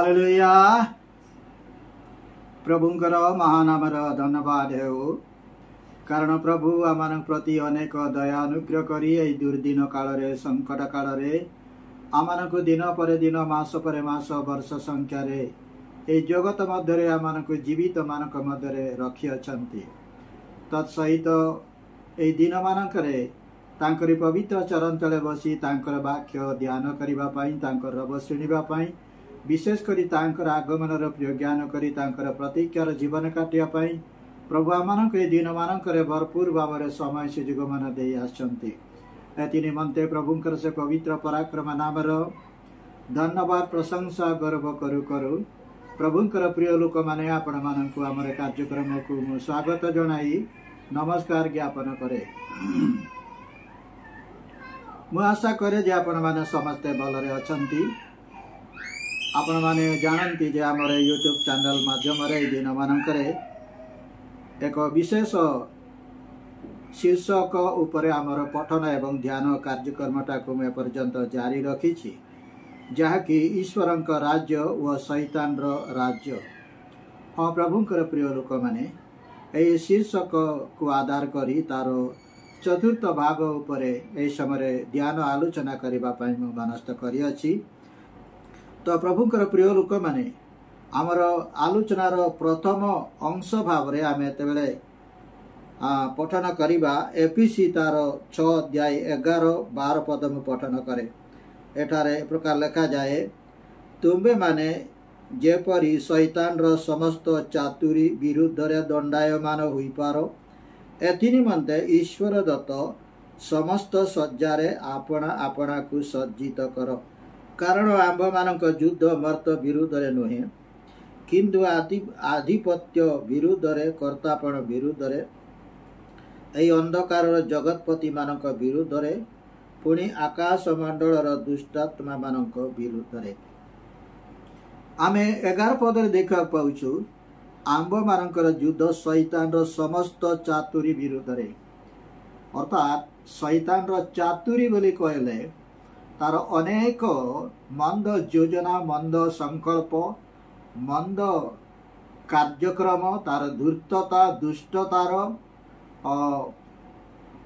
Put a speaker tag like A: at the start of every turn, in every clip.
A: Hallelujah प्रभुंकर महानामर धन्यवाद हेउ कारण प्रभु आम प्रति अनेक दया अनुग्रह करी ए दुर्दिन काल रे संकट काल रे आमान को दिन पर दिन मास पर मास वर्ष संख्या रे ए जगत मध्य आमान को जीवित मानक मध्य रखी अछंती तत्सहित ए दिन मानकरे तांकरी पवित्र चरण तले बसी तांकर वाक्य ध्यान करिबा पई तांकर रब शुणिबा पई विशेष करी तांकर आगमन प्रिय ज्ञान करी तांकर प्रतीक्षार जीवन काटिया पई प्रभु आमानक ए दिन मानकरे भरपूर भाव समय सुयोग मान दे आछंती एति निमंते प्रभुंकर से पवित्र पराक्रम नामर धन्यवाद प्रशंसा गर्व करू करू प्रभुंकर प्रिय लोक माने आपण मानकु हमर कार्यक्रम को मु स्वागत जणाई नमस्कार ज्ञापन करे। मु आशा करे जे आपण माने समस्ते भलरे अछंती। आपण माने जानती जे हमर यूट्यूब चैनल माध्यम रे दिन मानकरे एक विशेष शीर्षक उपरे आमर पठन एवं ध्यान कार्यक्रमटा को मैं पर्यंत जारी रखी जहाँकि ईश्वरंक राज्य व शैतान राज्य। हाँ प्रभुंकर प्रिय लोक माने ए शीर्षक को आधार करी तार चतुर्थ भाग उपरे ए समय ध्यान आलोचना करबा पई मु मनस्थ करी अछि। तो प्रभुंकर प्रिय लोक माने आमर आलोचनार प्रथम अंश भाव रे आमे एतेबेले पठन करिबा एपीसी तार 6 अध्याय 11-12 पद में पठन करे। एठारे प्रकार लिखा जाए तुम्बे माने जेपरी शैतान रो समस्त चातुरी विरुद्ध रे दंडायमान होई पारो एथि निमंते ईश्वर दत्त समस्त सज्जारे आपना आपना को सज्जित कर कारण आंभ मानक युद्ध मर्त विरुद्ध रे नुहे किंतु आधिपत्य विरुद्ध रे कर्तापण विरुद्ध रे ए अंधकार जगतपति मानक विरुद्ध रे पुणी आकाश मंडल दुष्टात्मा मानक विरुद्ध रे आमे 11 पद देखा पाउछु आंब मानकर युद्ध शैतान समस्त चातुरी विरुद्ध रे अर्थात शैतान चातुरी बोली कहले तार अनेक मंद योजना मंद संकल्प मंद कार्यक्रम तार धूर्तता दुष्टतार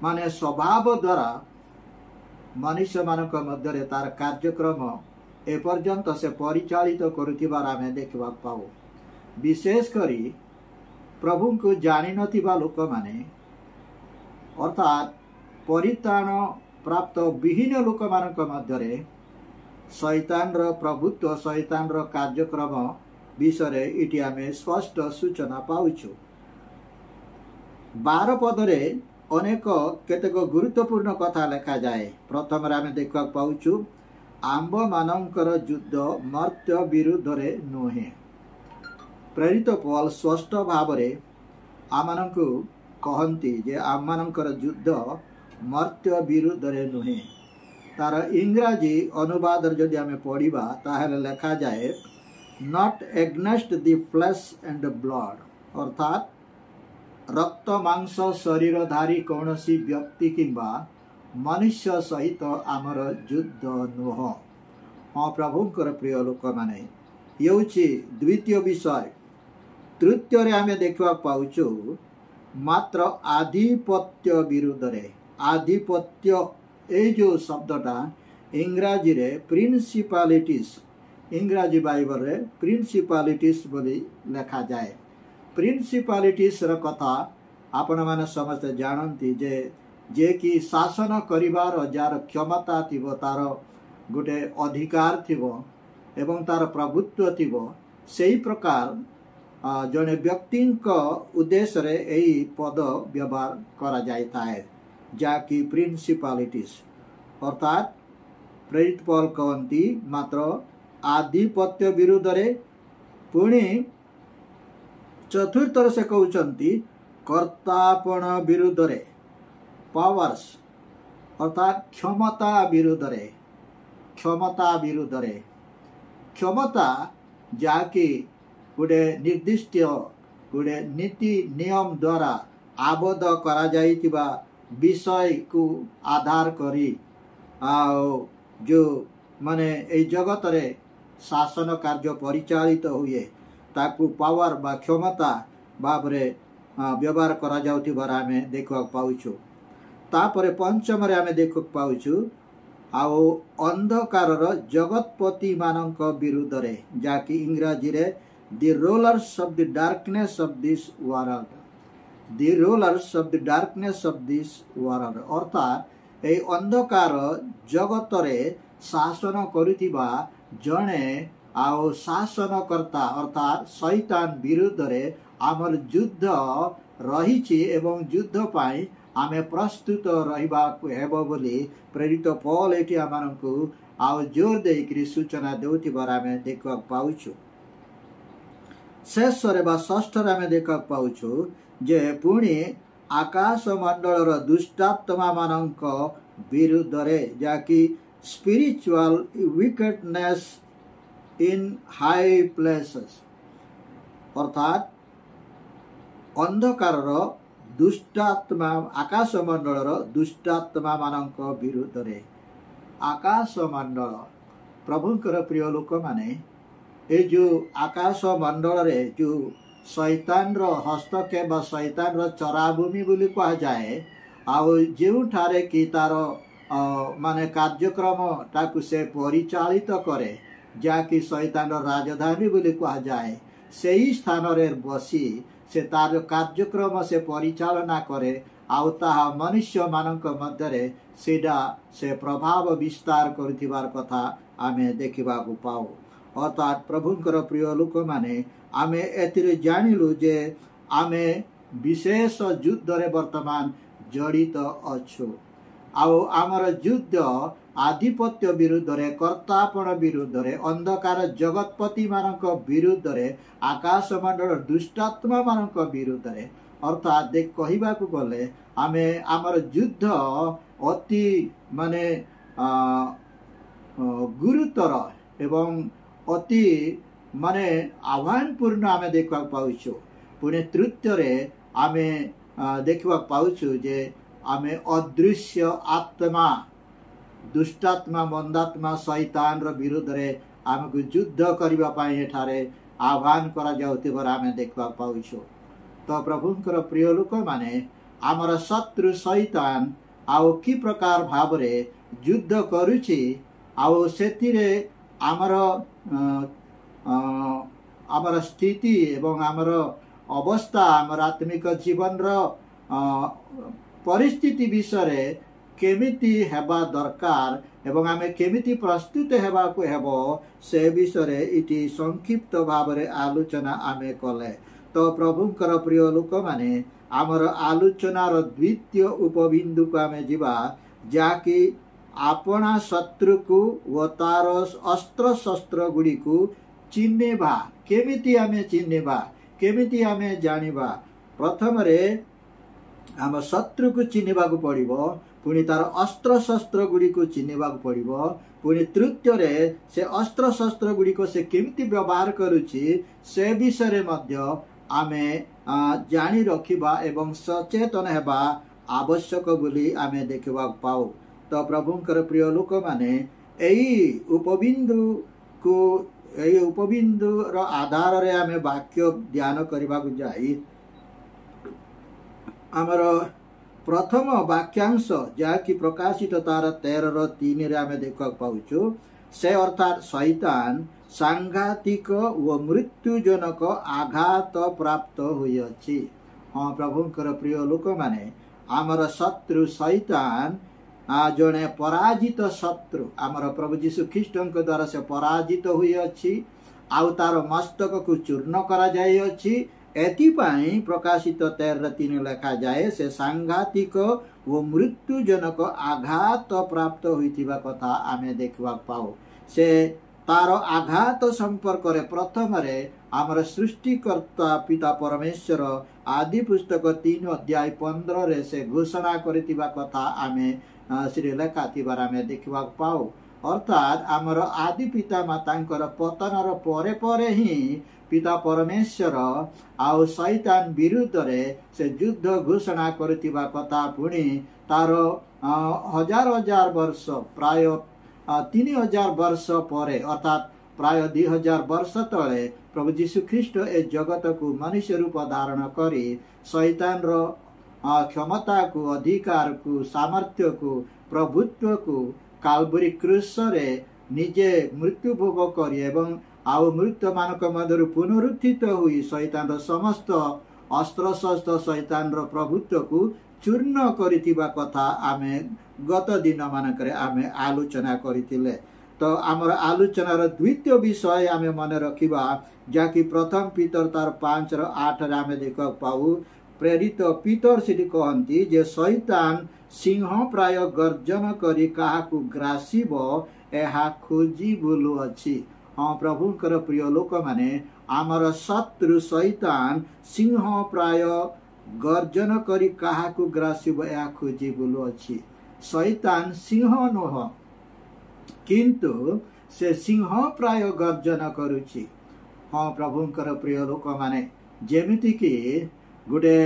A: माने स्वभाव द्वारा मनुष्य मानक मध्य तार कार्यक्रम एपर्यंत से परिचालित करुथिबार आमे देखबा पाऊ। विशेष करी प्रभु को जानी नथिबा लोक माने अर्थात परित्राण प्राप्त विहीन लोक मानक मध्य शैतान प्रभुत्व शैतान कार्यक्रम विषय इटी आमे स्पष्ट सूचना पाउछु। 12 पदरे अनेक केतेक गुरुत्वपूर्ण कथा लिखा जाए। प्रथम आमे देखा पाउछु आंब मानकर युद्ध मर्त्य विरुद्ध रे नुहे। प्रेरित पौल स्पष्ट भाव रे आमानकु कहंती जे आमानकर युद्ध मर्त्य विरुद्ध रे नुहे। तार इंग्राजी अनुवाद जदि आमे पढ़िबा ताहेले लिखा जाए not against the flesh and blood अर्थात रक्त मांस शरीरधारी कौनसी व्यक्ति किंबा मनुष्य सहित आमर युद्ध नुह। हाँ प्रभुंकर प्रिय लोक माने येउछि द्वितीय विषय। तृतीय रे आमे देखा पाउछु मात्र आधिपत्य विरुद्ध रे आधिपत्य ए जो शब्दटा इंग्राजी रे प्रिंसिपालिटीज इंग्राजी बाइबल रे प्रिंसिपालिटीज बोली लिखा जाए। प्रिंसिपालिटीज र कथा आपण माने समस्त जानती जे कि शासन करिवार जार क्षमता थिबो तार गोटे अधिकार थिबो एवं तार प्रभुत्व थिबो सेही प्रकार जने व्यक्ति उद्देश्य रे एही पद व्यवहार करा जायताए जाकि प्रिंसिपालिटीज अर्थात प्रेरित पौल कहती मात्र आधिपत्य विरुद्ध रे पुणी चतुर्थ से कहउचंती कर्तापण विरुद्ध रे पावर्स अर्थात क्षमता विरुद्ध रे क्षमता जाकि गोटे निर्दिष्ट गोटे नीति नियम द्वारा आबद्ध करा जाइतिबा विषय को आधार करी जो माने ए जगत रे शासन कार्य परिचालित हुए ताकू पावर बा क्षमता भाव व्यवहार करा जाउथिबार आमे देखा पाउछु। तापरे पंचम रे आमे देखा पाउछु आउ अंधकार जगतपति मानक विरुद्ध रे जाकि इंग्रजी रे the rollers of the darkness of this world, the rollers of the darkness of this world अर्थात ए अंधकार जगत रे शासन करुथिबा जणे आउ शासनकर्ता अर्थात शैतान विरुद्ध रे आमर युद्ध रहिछि एवं युद्ध पाई आमे प्रस्तुत रहिबा हेबो बोली प्रेरित पौल एठी आमानकु आउ जोर देइकरी सूचना देउथिबार आमे देखा पाउछु। शेष रे बा षष्ठ रे आमे देखा पाउछु जे पुणी आकाश मंडल दुष्टात्मा मानक विरुद्ध रे जाकि स्पिरिचुअल विकेडनेस इन हाई प्लेसेस अर्थात अंधकार दुष्टात्मा आकाश मंडल दुष्टात्मा मानक विरुद्ध रे आकाश मंडल प्रभुंकर प्रिय लोक माने ए जो आकाश मंडल रे जो शैतान रो हस्तक्षेप बा शैतान रो चराभूमि बोली कहा जाए आउ जेउठारे कि तार माने कार्यक्रम ताकू से परिचालित करे जाकि शैतान रो राजधानी बोली कहा जाए सेही स्थान रे बसी से तार कार्यक्रम से परिचालना करे आउ ताहा मनुष्य मानक मध्य रे सीधा से प्रभाव विस्तार करुथिबार कथा आमे देखिबाकू पाऊ। अर्थात प्रभुंकर प्रिय लोक माने आमे एतिरे जानिलु जे आमे विशेष युद्ध रे वर्तमान जड़ित अछु आउ आमर युद्ध आधिपत्य विरुद्ध रे कर्तापण विरुद्ध रे अंधकार जगतपति मानक विरुद्ध रे आकाश मंडल दुष्टात्मा मानक विरुद्ध रे अर्थात देख कहिबाकू गले आमे आमर युद्ध अति माने गुरुतर एवं अति माने आह्वानपूर्ण आमे देखा पाउछु। पुणे तृतीय रे आमे देखा पाउछु जे आमे अदृश्य आत्मा दुष्टात्मा मंदात्मा शैतान रो विरुद्ध रे आमको युद्ध करिबा पाई एठारे आह्वान करा जाउतिबार आमे देखा पाउछु। तो प्रभुंकर प्रिय लोक माने आमर शत्रु शैतान आउ कि प्रकार भाव रे युद्ध करुछि आउ सेतिरे आमर स्थिति एवं आमर अवस्था आमर आत्मिक जीवन रो परिस्थिति विषय केमिति हेबा दरकार एवं आमे केमिति प्रस्तुत हेबा को हेबो से विषय इति संक्षिप्त भाव रे आलोचना आमे कले। तो प्रभुंकर प्रिय लोक माने आमर आलोचनार द्वितीय उपबिंदु को आमे जिबा जाकि आपना शत्रु को व तार अस्त्र शस्त्र गुडी को चिन्नेबा केमिति आमे चिन्नेबा केमिति आमे जानिबा। प्रथम रे आम शत्रु को चिन्नेबा को पड़िबो पुणी तार अस्त्र शस्त्र गुडी को चिन्नेबा को पड़िबो पुणी तृतीय रे से अस्त्र शस्त्र गुडी को से केमिति व्यवहार करूछि से विषय मध्य आमे जानी रखिबा एवं सचेतन हेबा आवश्यक बोली आमे देखिबा पाऊ। तो प्रभुंकर प्रिय लोक माने एई उपबिंदु रो आधार रे आमे वाक्य ध्यान करबा को जाई आमर प्रथम वाक्यांश जाकि प्रकाशित तार 13:3 रे आमे देखा पाउछु से अर्थात शैतान सांघातिक व मृत्युजनक आघात प्राप्त होइछि। हाँ प्रभुंकर प्रिय लोक माने आमर शत्रु शैतान जने पराजित शत्रु आमर प्रभु जीशु ख्रीष्टଙ୍କ द्वारा से पराजित होइछि आउ तार मस्तक को चूर्ण करा जाय अछि। एथिपाई प्रकाशित 13:3 लिखा जाए से सांघातिक व मृत्युजनक आघात प्राप्त होइथिबा कथा आमे देखबा पाओ। से तार आघात संपर्क रे प्रथम रे आमर सृष्टिकर्ता पिता परमेश्वर आदि पुस्तक 3:15 रे से घोषणा करथिबा कथा आमे श्री लेखा थिबार आमे देखबा पाओ। अर्थात आमर आदि पिता मातांकर पतनर परे परे ही पिता परमेश्वर आउ शैतान विरुद्ध रे से युद्ध घोषणा करथिबा कथा पुणी तार हजार हजार वर्ष प्राय 3000 वर्ष परे अर्थात प्राय 2000 वर्ष तले प्रभु जीशु ख्रीष्ट ए जगत को मनुष्य रूप धारण करी शैतान रो क्षमता को अधिकार को सामर्थ्य को प्रभुत्व को काल्वरी क्रूस रे निजे मृत्यु भोग करी एवं आउ मृत मानक मध्य पुनरुत्थित हुई शैतान रो समस्त अस्त्र शस्त्र शैतान रो प्रभुत्व को चूर्ण करिथिबा कथा आमे गत दिन मानकरे आमे आलोचना करिथिले। तो आमर आलोचनार द्वितीय विषय आमे मन रखिबा जाकि प्रथम पीतर तार 5:8 रे आमे देख पाऊ प्रेरित पीतर सिद्धि कहंती जे शैतान सिंह प्राय गर्जन करी काहाकू ग्रासिबो एहा खोजी बुलु अछि। हाँ प्रभुंकर प्रिय लोक माने आमर शत्रु शैतान सिंह प्राय गर्जन करी काहाकू ग्रासिबो एहा खोजी बुलु अछि। शैतान सिंह नोह किंतु से सिंह प्राय गर्जन करुछि। हाँ प्रभुंकर प्रिय लोक माने जेमिति कि गुडे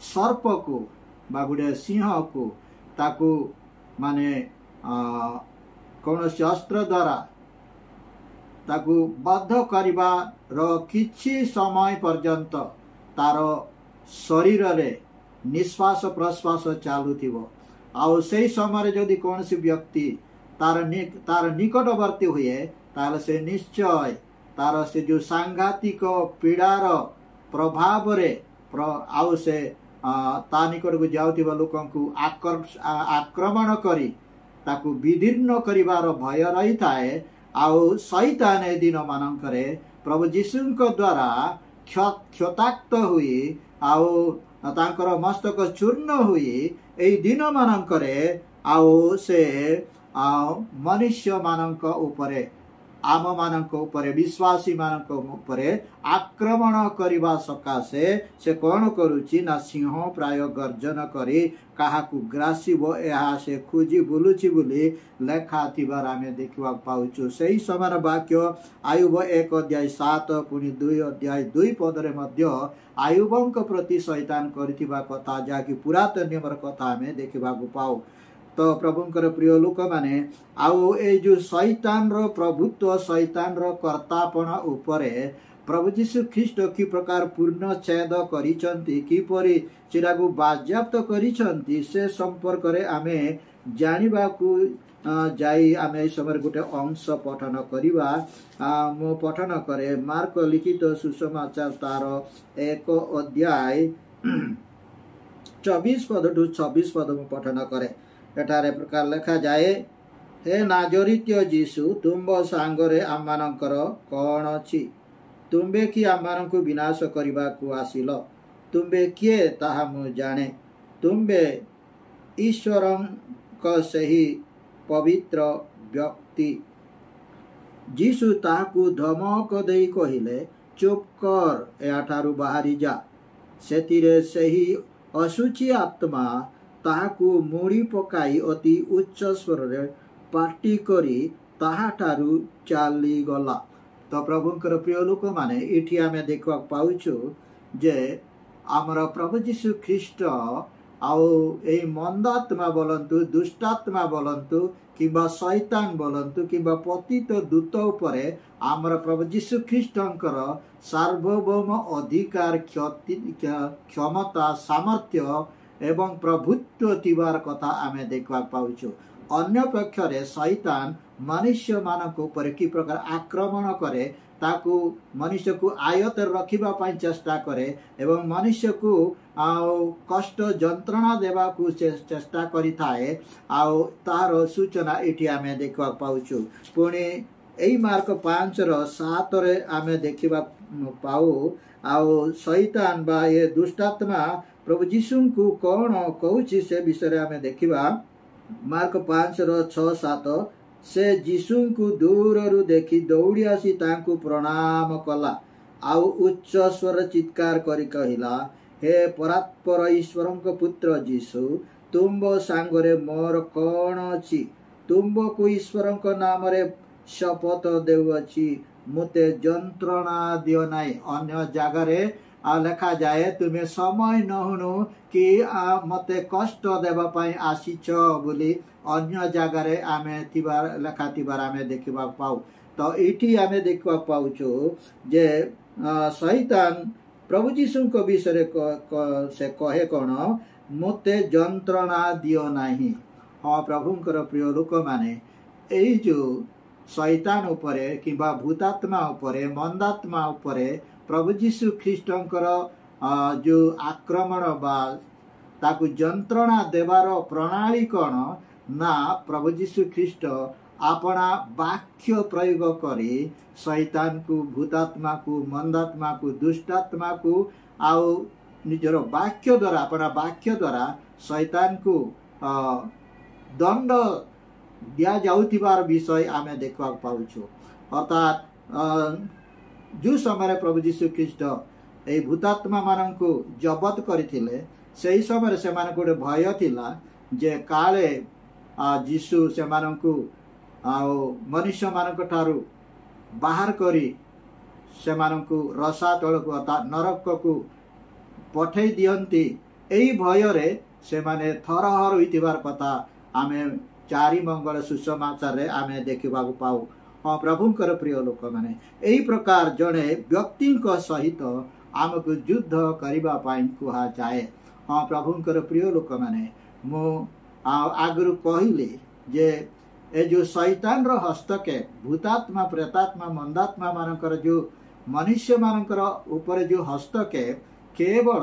A: सर्प को बा गुडे सिंह को ताकू माने कौन से अस्त्र द्वारा ताकू बद्ध करिबा रो किछि समय पर्यंत तार शरीर रे निश्वास प्रश्वास चालुथिबो आउ सेही समय जदि कौन सी व्यक्ति तार निकटवर्ती हुए तार से निश्चय तार से जो सांघातिक पीड़ार प्रभाव रे आउ से ता निकट को जाउथिबा लोकंकु आक्रमण करी ताकू विदीर्ण करिवार भय रही थाए। आउ शैतान ए दिन मानकरे प्रभु जीशुंक द्वारा क्षताक्त हुई आउ तांकर मस्तक चूर्ण हुई एई दिन मानकरे आउ से मनुष्य मानक उपरे आम मानक उपरे विश्वासी मानक उपरे आक्रमण करिबा सकाशे से कौन करुछि ना सिंह प्राय गर्जन करी काहाकू ग्रासिबो एहा से खोजी बुलुछि बोली लेखा थिबार आमे देखिबा पाउछु। सेही समान वाक्य आयुब 1:7 पुनी 2:2 पदरे मध्य आयुबंक प्रति शैतान करिथिबा कथा जाकि पुरातन नियमर कथा आमे देखिबा पाऊ। तो प्रभुंकर प्रिय लोक माने आउ ए जो शैतान रो प्रभुत्व शैतान रो कर्तापण उपरे प्रभु जीशु ख्रीष्ट कि प्रकार पूर्ण छेद करिसंती किपरि चिरागु बाज्याप्त करिसंती से संपर्क रे आमे जानिबा को जाई आमे समय गोटे अंश पठन करिबा। मो पठन करे मार्क लिखित सुसमाचार तार 1 अध्याय 24 पद टू 26 पद मो पठन करे। एठारे प्रकार लिखा जाए हे नाजरित्य जीशु तुंब सांगरे आमानकर कौन अछि तुम्बे कि आमानकु विनाश करिबा को आसिल तुम्बे किए ताहा मु जाने तुम्बे ईश्वरंक सही पवित्र व्यक्ति। जीशु ताहाकु धमक देई कहिले चुप कर एठारु बाहरी जा सेतिरे सही असुचि आत्मा ताहाकु मोड़ी पकाई अति उच्च स्वर रे पार्टी करी ताहाठारु चाली गला। तो प्रभुंकर प्रिय लोक माने इठी आमे देखवा पाउछु जे आमर प्रभु जीशु ख्रीष्ट आउ ए मंदात्मा बोलंतु दुष्टात्मा बोलंतु किबा शैतान बोलंतु किबा पतित दूत उपरे आमर प्रभु जीशु ख्रीष्टंकर सार्वभौम अधिकार क्षमता सामर्थ्य एवं प्रभुत्व तिबार कथा आमे देखवा पाउछु। अन्य पक्षरे शैतान मनुष्य मानक ऊपर कि प्रकार आक्रमण करे ताकू मनुष्य को आयत रखिबा पाई चेष्टा करे एवं मनुष्य को कष्ट जंत्रणा देवा को चेष्टा करि थाए आउ तार सूचना इठी आमे देखवा पाउछु। पुणी एई मार्क 5:7 रे आमे देखिबा पाऊ आउ शैतान बा ये दुष्टात्मा प्रभु जीशु को कौन कहूछि से विषय आमे देखिबा। मार्क 5:6-7 से जीशु को दूर रु देखी दौड़ी आसी तांकु प्रणाम कला आउ उच्च स्वर चित्कार करी कहिला हे परात्पर ईश्वरंक पुत्र जीशु तुंब सांगरे मोर कौन अछि तुंब को ईश्वरंक नाम रे शपथ देउछि मुते जंत्रणा दियो नाई। अन्य जगह लेखा जाए तुमे समय नहुनु कि मते कष्ट देबा पई आसीछ बोली अन्य जगार आमे थिबार लेखा थिबार आमे देखिबा पाऊ। तो इठी आमे देखिबा पाउछु जे शैतान प्रभु जीशु को विषय से कहे कौन मते जंत्रणा दियो नाही। हाँ प्रभुंकर प्रिय लोक माने एई जो शैतान उपरे किंबा भूतात्मा उपरे मंदात्मा उपरे प्रभु जीशु ख्रीष्टंकर जो आक्रमण बा ताकु जंत्रणा देवार प्रणाली कौन ना प्रभु जीशु ख्रीष्ट अपना वाक्य प्रयोग करी शैतान को भूतात्मा को मंदात्मा को दुष्टात्मा को आउ निजर वाक्य द्वारा अपना वाक्य द्वारा शैतान को दंड दिया जाउथिबार विषय आमे देखा पाउछु। अर्थात जो समय प्रभु जीशु ख्रीष्ट ए भूतात्मा माननकु जबत करथिले सेही समय से मान गोटे भय थिला जे काले जीशु से माननकु मनुष्य मानक ठारू बाहर करी से माननकु रसा तलकु अर्थात नरक को पठै दियंती एई भय रे से माने थरहर होइतिबार कथा आमे चारि मंगल सुसमाचार रे आमे देखिबा पाऊ। हाँ प्रभुंकर प्रिय लोक माने एई प्रकार जड़े व्यक्ति सहित आमको युद्ध करबा पाई कुहा जाए। हाँ प्रभुंकर प्रिय लोक माने मो आगरु कहले जे ए जो शैतान रो हस्तक्षेप भूतात्मा प्रेतात्मा मंदात्मा मानकर जो मनुष्य मानकर ऊपर जो हस्तक्षेप केवल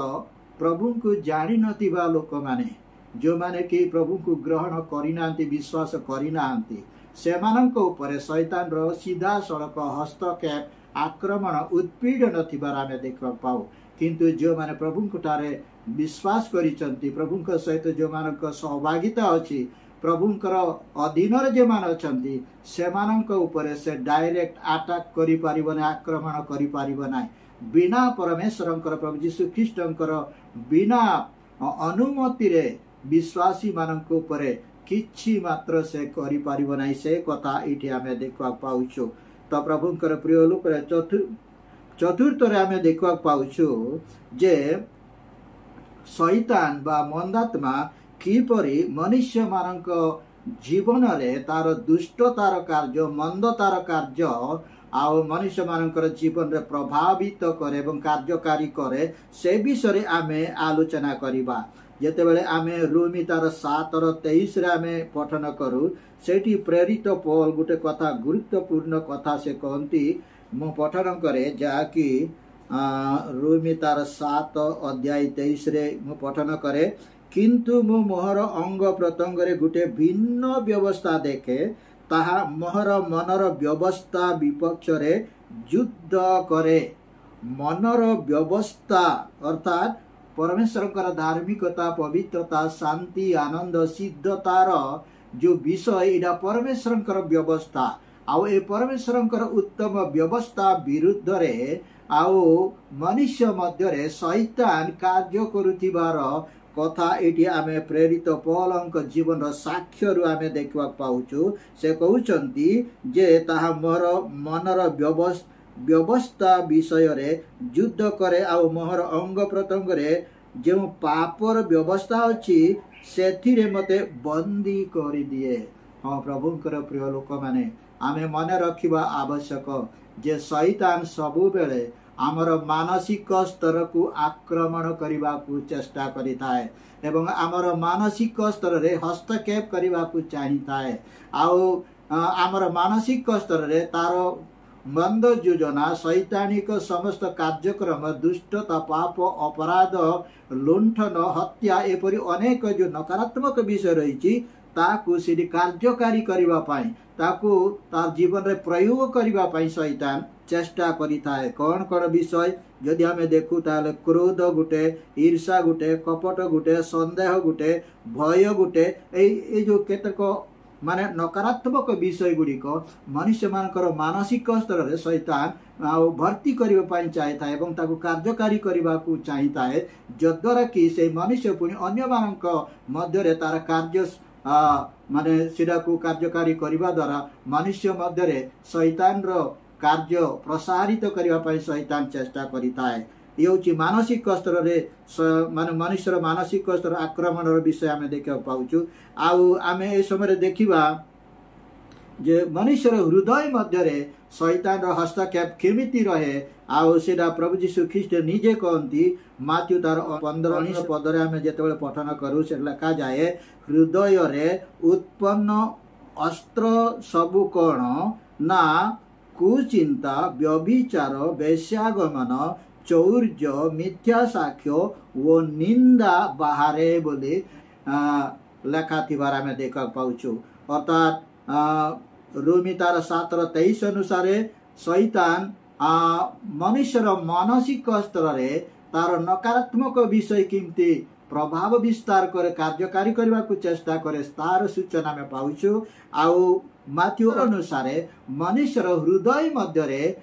A: प्रभु को जानी नथिबा लोक माने जो माने कि प्रभु को ग्रहण करिनांती विश्वास करिनांती सेमानंक ऊपर शैतान रो सीधा सड़क हस्तक्षेप आक्रमण उत्पीड़न थिबार आमे देखा पाऊ। किंतु जो माने प्रभु ठारे विश्वास करिसंती प्रभु सहित जो मानक सहभागिता अछि प्रभुंकर अधीन जे मान अछंती सेमानंक ऊपर से डायरेक्ट अटैक करि परिबो नै आक्रमण करि परिबो नै बिना परमेश्वरंकर प्रभु जीशु ख्रीष्टंकर बिना अनुमति रे विश्वासी मानक ऊपर किछि मात्र से करि परिबो नै से कथा इठी आमे देखा पाउछु। तो प्रभुंकर प्रिय लोक चतुर्थ रे आमे देखा पाउछु जे शैतान बा मंदात्मा किपरि मनुष्य मानक जीवन रे तार दुष्टतार कार्य मंदतार कार्य आउ मनुष्य मानकर जीवन रे प्रभावित करे एवं कार्यकारी करे से विषय आमे आलोचना करिबा। जेतेबेले आमे रोमी तार 7:23 रे आमे पठन करू सेठी प्रेरित पौल गुटे कथा गुरुत्वपूर्ण कथा से कहती मु पठन करे जाकि रोमी तार 7:23 रे मु पठन करे किंतु मु मोहर अंग प्रत्यंग रे गुटे भिन्न व्यवस्था देखे ताहा मोहर मनर व्यवस्था विपक्ष रे युद्ध करे। मनर व्यवस्था अर्थात परमेश्वर धार्मिकता पवित्रता शांति आनंद सिद्धतार जो विषय इडा परमेश्वर व्यवस्था आउ ए परमेश्वर उत्तम व्यवस्था विरुद्ध रे आउ मनुष्य मध्य रे शैतान कार्य करुथिबार कथा एटी आमे प्रेरित पौलंक जीवन साक्ष्य रु आमे देखा पाउछु। से कहउचंती जे ताहा मोर मनर व्यवस्था विषय रे युद्ध करे आउ मोहर अंग प्रत्यंग रे जो पापर व्यवस्था अछि सेथिरे मते बंदी करि दिए। हाँ प्रभुंकर प्रिय लोक माने आमे मने रखिबा आवश्यक जे शैतान सबु बेले आमर मानसिक स्तर को आक्रमण करने को चेष्टा करिथाए एवं आमर मानसिक स्तर रे हस्तक्षेप करने को चाहिए आउ आमर मानसिक स्तर रे तार मंद योजना शैतानिक समस्त कार्यक्रम दुष्टता पाप अपराध लुंठन हत्या एपरी अनेक जो नकारात्मक विषय रही ताकू सीधी कार्यकारी करबा पाई ताकू तार जीवन रे प्रयोग करबा पाई शैतान चेष्टा करिथाए। कौन कौन विषय यदि आमे देखु ताले क्रोध गुटे ईर्षा गुटे कपट गुटे संदेह गुटे भय गुटे ए जो केतक माने नकारात्मक विषय गुड़िक मनुष्य मानकर मानसिक स्तर रे शैतान भर्ती करबा पाई चाहिए एवं ताकू कार्यकारी करबा को चाहिए जद्वारा कि से मनुष्य पुनी अन्य मानक मध्य रे तार कार्य माने सिरा को कार्यकारी करबा द्वारा मनुष्य मध्य रे शैतान रो कार्य प्रसारित करबा पाई शैतान चेष्टा करिथाए। ये हूँ मानसिक स्तर मान मनुष्यर मानसिक स्तर आक्रमण विषय आम देखा पाऊँ। आम ए समय देखा जे मनुष्यर हृदय मध्य शैतान हस्तक्षेप केमिति रहे आउटा प्रभु जीशु ख्रीस्ट निजे कहती माथ्यू तार 15-19 पदरे आम जो पठन करूँ से लिखा जाए हृदय रे उत्पन्न अस्त्र सबु कौन ना कुचिंता व्यभिचार वेश्यागमन चौर्य मिथ्या साक्ष्य वो निंदा बाहरे बोली लेखा थिबार आम देखा पाऊँ। अर्थात रोमी तार 7:23 अनुसार शैतान मनुष्यर मानसिक स्तर रे तार नकारात्मक विषय किमती प्रभाव विस्तार करे कार्यकारी करने को चेष्टा करे तार सूचना में पाऊँ। आउ माथ्यू अनुसार मनुष्यर हृदय मध्य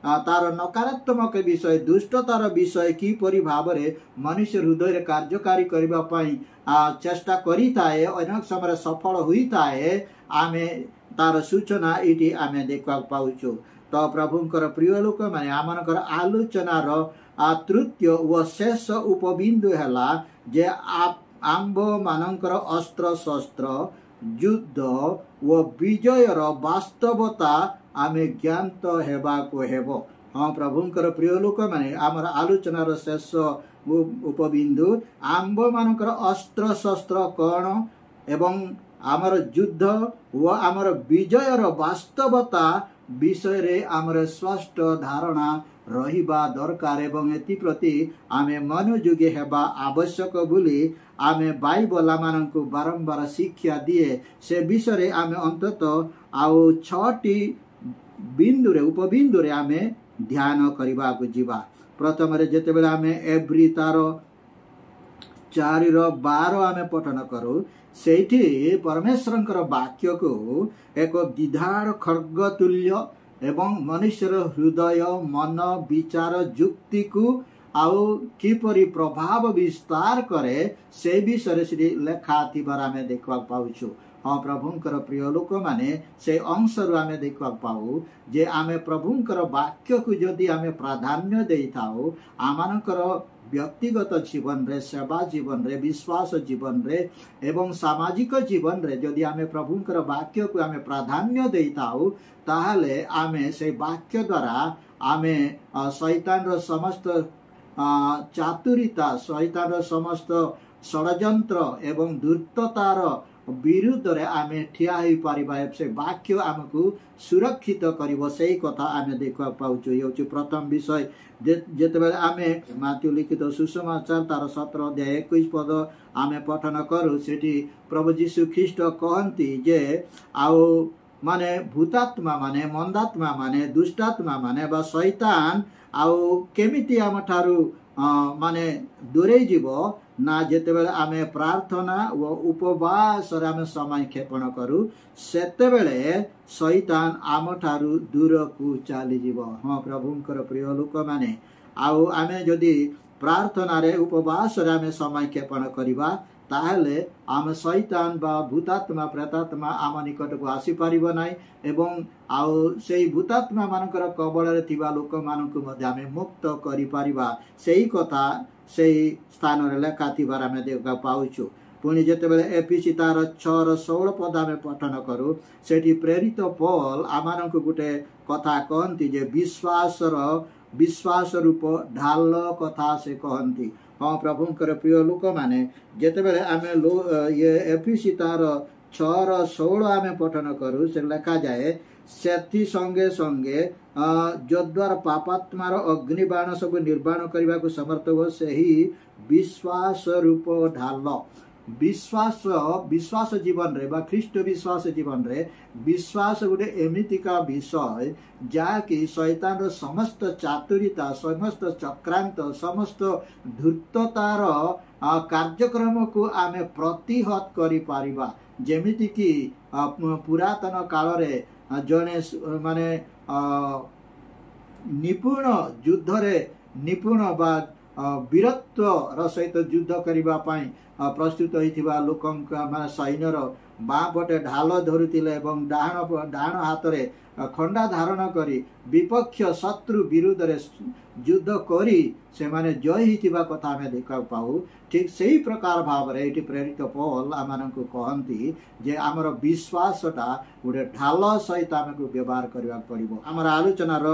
A: तार नकारात्मक विषय दुष्टतार विषय किपरि भाव मनुष्य हृदय कार्यकारी करने चेष्टा करिताए अनेक समय सफल होता है आमे तार सूचना ये आम देखा पाऊँ। तो प्रभुंकर प्रिय लोक मैंने आमनकर आलोचनार तृतीय व शेष उपबिंदु है जे आंब मानकर अस्त्र शस्त्र युद्ध व विजयर वास्तवता आम ज्ञात हेबाको हेबो। हाँ प्रभुंकर प्रिय लोक मैंने आमर आलोचनार शेष उपबिंदु आंब मानकर अस्त्र शस्त्र कौन एवं आमर युद्ध व आमर विजयर वास्तवता विषय रे आमर स्पष्ट धारणा रहिबा दरकार एवं एप्रति आमे मनोयोगी हेबा आवश्यक बोली आमे बाइबल मानक बारंबार शिक्षा दिए से विषय रे आमे अंततः आउ 6टी बिंदु रे उपबिंदु रे आमे ध्यान करबा को जीवा। प्रथम रे जेते बेला आमे एब्री तार 4:12 आमे पठन करू सेठी परमेश्वर वाक्य को एक विधाड़ खड्ग तुल्य एवं मनुष्यर हृदय मन विचार युक्ति को आउ किपरि प्रभाव विस्तार करे से विषय से लेखा थिबार आमे देखा पाऊँ। हाँ प्रभुंकर प्रिय लोक माने से अंश आम देखा पाऊ जे आमे प्रभुंकर वाक्य को जदि आमे प्राधान्य दे थाउ आमनकर व्यक्तिगत जीवन रे सेवा जीवन रे विश्वास जीवन रे एवं सामाजिक जीवन रे जदि आमे प्रभुंकर वाक्य को आमे प्राधान्य दे थाउ ताहले आमे से वाक्य द्वारा आमे शैतान रो समस्त चातुरिता शैतान रो समस्त षड्यंत्र एवं धूर्ततार विरुद्ध रे आमे ठिया होई परिबा से वाक्य आमको सुरक्षित करिवो सेही कथा आमे देखा पाउछु। ये प्रथम विषय जेतेबेले आमे माथ्यू लिखित सुसमाचार तार 17 अध्याय 21 पद आमे पठन करू सेठी प्रभु जीशु ख्रीस्ट कहंती जे आउ माने भूतात्मा माने मंदात्मा माने दुष्टात्मा माने बा शैतान आउ केमिति आम ठारू माने दूरे जीवो ना जेतेबेले आमे प्रार्थना व उपवास आमे समय क्षेपण करू सेतेबेले शैतान आम ठारू दूर को चली जीवो। हाँ प्रभुंकर प्रिय लोक माने आउ आमे जदि प्रार्थना रे उपवास आमे समय क्षेपण करिबा ताहले आम शैतान बा भूतात्मा प्रेतात्मा आम निकट को आसी पारिबो नाही एवं आउ सेही भूतात्मा मानकर कबल रे थिबा लोक मानकु मध्ये आमे मुक्त करि पारिबा सेही कथा सेही स्थान रे लेखा थिबार आमे देखा पाउछु। पुणी जेतेबेले एफिसी तार 6:16 पद आमे पठन करू सेठी प्रेरित पौल आमानकु गुटे कथा कहंती जे विश्वास रूप ढाल कथा से कहंती। हाँ प्रभुंकर प्रिय लोक माने जेतेबेले आमे ये एफिसी तार 6:16 आमे पठन करू से लेखा जाए सेथि संगे संगे जद्वारा पापात्मार अग्निबाण सब निर्वाण करने को समर्थ हो सही विश्वास रूप ढाल विश्वास जीवन रे बा ख्रीष्ट विश्वास जीवन रे विश्वास गोटे एमितिका विषय जहाँकि शैतान रो समस्त चातुरिता समस्त चक्रांत समस्त धूर्ततार कार्यक्रम को आमे प्रतिहत करि पारिबा जेमिति कि पुरातन काल रे जने माने निपुण युद्ध रे निपुण बा वीरत्व सहित युद्ध करने प्रस्तुत होइथिबा लोकंक मान सैन्यर बाँ पटे ढाल धरुथिले एवं डाहाण हाथ रे खंडा धारण करी विपक्ष शत्रु विरुद्ध रे युद्ध करी से माने जय हिथिबा कथा आमे देखा पाऊ। ठीक सही प्रकार भाव रे एटी प्रेरित पौल आमानकु कहंती जे आमर विश्वासटा गोटे ढाल सहित आमको व्यवहार करबा पड़िबो। आमर आलोचनार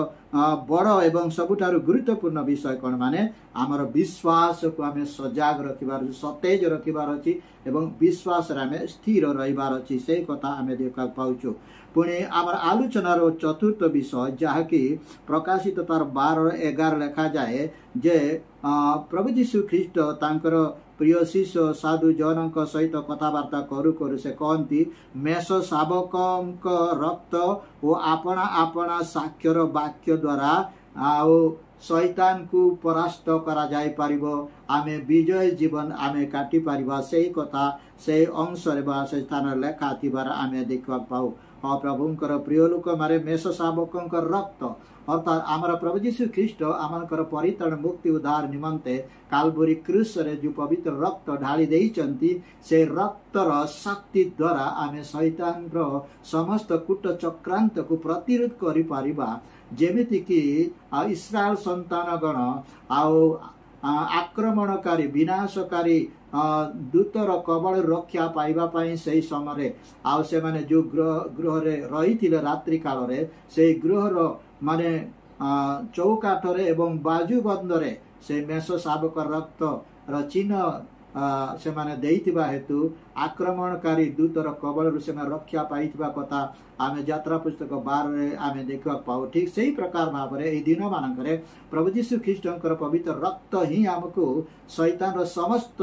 A: बड़ एवं सबुठारु गुरुत्वपूर्ण विषय कोन माने आमर विश्वास को आमे सजाग रखिबार सतेज रखिबार अछि एवं विश्वास रे आमे स्थिर रहिबार अछि से कथा आमे देखा पाउछु। पुणे आमर आलोचनार चतुर्थ विषय जहाँकि प्रकाशित तार 12-11 लेखा जाए जे प्रभु यीशु ख्रीष्ट तांकर प्रिय शिष्य साधु जनक सहित कथबार्ता करू करू से कहती मेष शावक रक्त ओ आपणा आपणा साक्षर वाक्य द्वारा आओ शैतान को परास्त करा जाय पारिबो आमे विजय जीवन आमे काटी पारिबा से कथा से अंश रे से स्थान लेखा थिबार आमे देखा पाऊ। प्रभुंकर प्रिय लोक मारे मेष शावक रक्त अर्थात आमर प्रभु यीशु ख्रीष्ट आमर परित्राण मुक्ति उद्धार निमंते कालवरी क्रूस रे जो पवित्र रक्त ढाली देइचंती से रक्तर शक्ति द्वारा आमे शैतान रो समस्त कूट चक्रांत को प्रतिरोध करि पारिबा जेमिति कि इस्राएल संतानगण आओ आक्रमणकारी विनाशकारी दूतर कबल रक्षा पाइबा पाई से समय आउ से माने जो गृह रे रही रात्रि काल रे से गृहर माने चौकाठ रे एवं बाजू बंद रे से मेष शावक रक्त र चिन्ह से माने देइतिबा हेतु आक्रमणकारी दूतर कबल से रक्षा पाइथिबा कथा आमे यात्रा पुस्तक 12 रे आमे देखा पाऊ। ठीक सही प्रकार भाव रे ए दिन मानकरे प्रभु यीशु ख्रीष्टंकर पवित्र रक्त ही हमको शैतान रो समस्त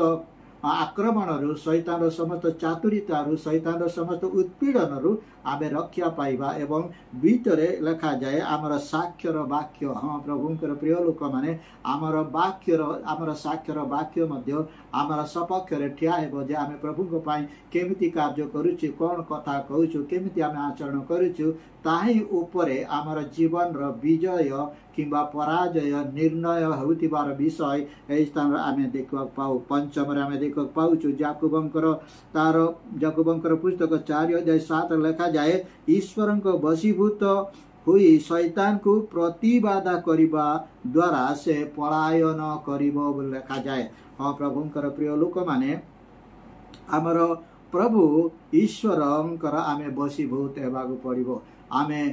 A: आक्रमण शैतान समस्त चातुरीतारू शैतान समस्त उत्पीड़न आमे रक्षा पाइबा एवं भीतरे लिखा जाए आमर साक्षर वाक्य। हाँ प्रभुंकर प्रिय लोक माने आमर साक्षर वाक्य मध्य आमर सपक्ष रे ठिया हेबो जे आमे प्रभुଙ୍କ ପାଇଁ केमिति कार्य करूछु कोन कथा कहूछु केमिति आमे आचरण करूछु ताही ऊपरे आमर जीवन रो विजय किंबा पराजय निर्णय होतिबार विषय ए स्थान आमे देखा पाऊ। पंचम रे आमे देखा पाउछु याकूबंकर पुस्तक 4:7 लिखा जाए ईश्वरଙ୍କ वशीभूत हुई शैतान को प्रतिबाधा करिबा द्वारा से पलायन करिबो बोली लिखा जाए। हाँ प्रभुंकर प्रिय लोक माने आमर प्रभु ईश्वरंकर आमे वशीभूत हेबाकु पड़िबो। आमे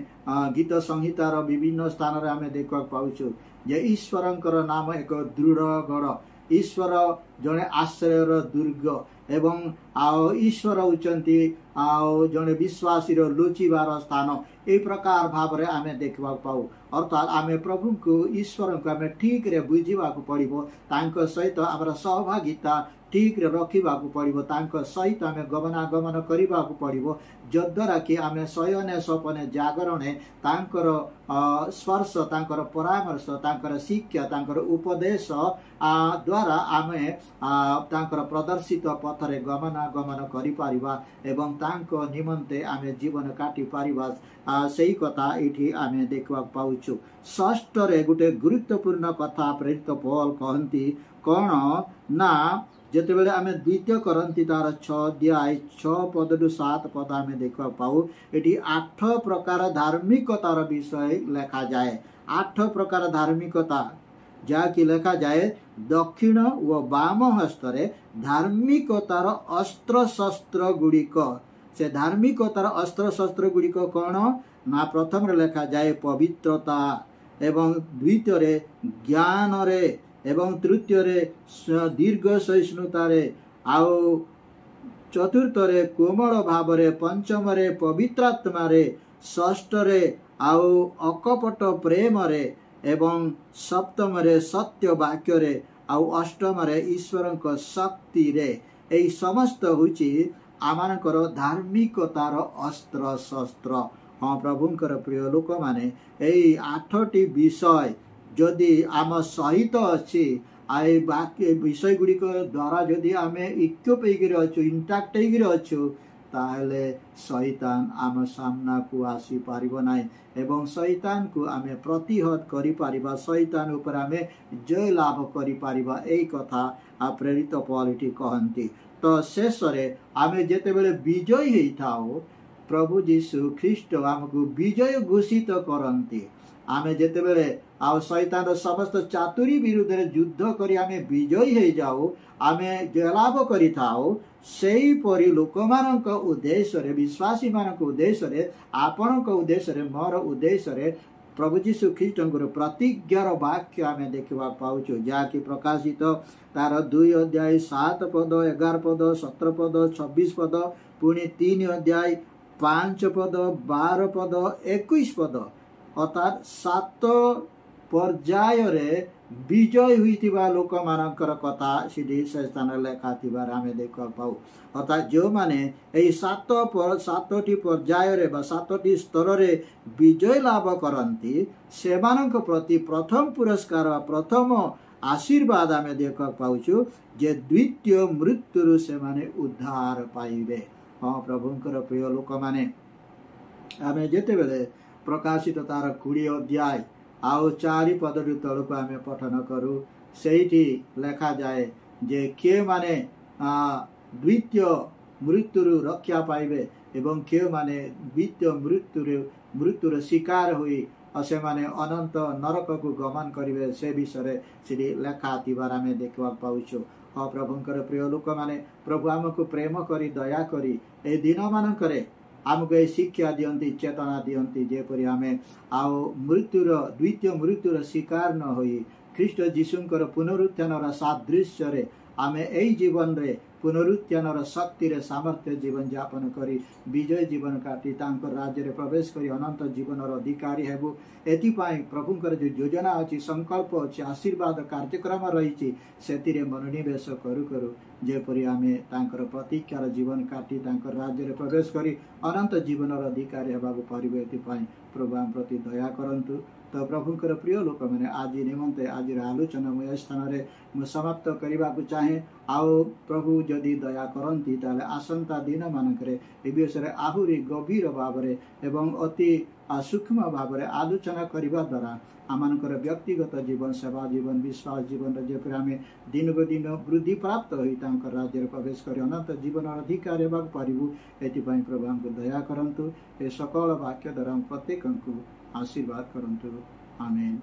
A: गीत संहितार विभिन्न स्थान रे आमे देखा पाउछु जे ईश्वरंकर नाम एक दृढ़ गढ़ ईश्वर जने आश्रयर दुर्ग एवं आओ ईश्वर होचंती आओ जने विश्वासी रो लुचिबार स्थान ए प्रकार भाव रे आमे देखबा पाऊ। अर्थात आमे प्रभु को ईश्वर को आमे ठीक रे बुझिबा को पड़िबो तांको सहित हमर सहभागिता ठीक रे रखिबा को पड़िबो तांको सहित आमे गमनागमन करिबा को पड़िबो जद्वारा कि आमे शयने सपने जागरणे तांकर स्पर्श तांकर परामर्श तांकर शिक्षा तांकर उपदेश द्वारा आमे तांकर प्रदर्शित पथरे गमनागमन करि पारिबा एवं तांको निमंते आमे जीवन काटी पारिबा सही कथा एठी आमे देखबा पाउछु। षष्ठ रे गुटे गुरुत्वपूर्ण कथा प्रेरित पौल कहंती कोन ना जेते बेले आमे द्वितीय करंती तार 6:6 पद आमे देखबा पाऊ। एठी 8 प्रकार धार्मिकतार विषय लेखा जाए 8 प्रकार धार्मिकता जहाँकि लेखा जाए दक्षिण व वाम हस्तरे धार्मिकतार अस्त्र शस्त्र गुड़िक से धार्मिकतार अस्त्र शस्त्र गुड़िक कौन ना प्रथम रे लेखा जाए पवित्रता एवं द्वितीय रे ज्ञान रे एवं तृतीय रे दीर्घ सहिष्णुता रे आउ चतुर्थ रे कोमल भाव रे पंचम रे पवित्रात्मा रे षष्ठ रे आउ अकपट प्रेम रे एवं सप्तम रे सत्य वाक्य रे आउ अष्टम रे ईश्वरंक शक्ति रे एई समस्त होची आमानकर धार्मिकतार अस्त्र शस्त्र। हाँ प्रभुंकर प्रिय लोक माने एई 8टी विषय जदि आम सहित अछि आई बाकी विषय गुड़िक द्वारा जदि आमे इक्विप होइगिर अछु इंटैक्ट होइगिर अछु ताहेले शैतान आम सामना को आसी पारिबो नाही एवं शैतान को आमे प्रतिहत करि पारिबा शैतान ऊपर आमे जय लाभ करि पारिबा एई कथा प्रेरित पौल एठी कहंती। तो शेष रे आमे जेतेबेले विजय हेई थाओ प्रभु जीशु ख्रीष्ट आमको विजय घोषित करंती। आमे जेतेबेले आ शैतान समस्त चातुरी विरुद्ध युद्ध करी आमे विजयी हे जाऊ आमे जयलाभ करि थाओ सेही परि लोकमानक उद्देश्य रे विश्वासी मानक उद्देश्य रे आपनक उद्देश्य रे मोर उद्देश्य रे प्रभु जीशु ख्रीष्टंकर प्रतिज्ञार वाक्य आमे देखिबा पाउछु जाकि प्रकाशित तार 2 अध्याय 7 पद 11 पद 17 पद 26 पद पुणी 3 अध्याय 5 पद 12 पद 21 पद अर्थात 7 पर्याय रे विजय हुईथिबा लोक मानकर कथा सिधी से स्थान लेखा थिबार आमे देख पाऊ। अर्थात जो माने एई 7टी पर्याय रे बा 7टी स्तर रे विजय लाभ करंती सेमानक प्रति प्रथम पुरस्कार प्रथम आशीर्वाद आमे देख पाउछु जे द्वितीय मृत्युरु से माने उद्धार पाइबे। हाँ प्रभुंकर प्रिय लोक माने आमे जेते बेले प्रकाशित तार 20 अध्याय आउ 4 पद तलक आमे पठन करू सेठी लेखा जाए जे के माने द्वितीय मृत्युरु रक्षा पाइबे एवं के माने द्वितीय मृत्युर शिकार हुई से माने अनंत नरक को गमन करिवे से विषय से लेखा थिबार आमे देखबा पाउछु। हाँ प्रभुंकर प्रिय लोक माने प्रभु आमको प्रेम करी दया करी ए दिन मानकरे आमको शिक्षा दियंती चेतना दियंती जेपरि आमे आओ मृत्युर द्वितीय मृत्युर शिकार न होई ख्रीष्ट जीशुंकर पुनरुत्थानर सादृश्य रे आमे एई जीवन रे पुनरुत्थानर शक्ति रे सामर्थ्य जीवन यापन करी विजय जीवन काटी तांकर राज्य रे प्रवेश करी अनंत जीवनर अधिकारी हेबु। एति पाई प्रभुंकर जो योजना अछि संकल्प अछि आशीर्वाद कार्यक्रम रहिछि सेतिरे मनोनिवेश करू करू जेपरि आमे तांकर प्रतीक्षार जीवन काटी तांकर राज्य रे प्रवेश करी अनंत जीवनर अधिकारी हेबाकु परिबे। एति पाई प्रभु आम प्रति दया करंतु। तो प्रभुंकर प्रिय लोक मैंने आज निमंते आज आलोचना मैं स्थान में समाप्त करने को चाहे आओ प्रभु जदि दया करती ताले आसंता दिन मानकरे ए विषय आहुरी गभीर भाव एवं अति सूक्ष्म भाव आलोचना करने द्वारा आमर व्यक्तिगत जीवन सेवा जीवन विश्वास जीवन जेपरि आमे दिन को दिन वृद्धि प्राप्त होई तांकर राज्य प्रवेश कर अनंत जीवन अधिकार हेबाक पारिबु। एथिपाई प्रभु हमको दया करंतु ए सकल वाक्य द्वारा प्रत्येक को आशीर्वाद करंतु। आमेन।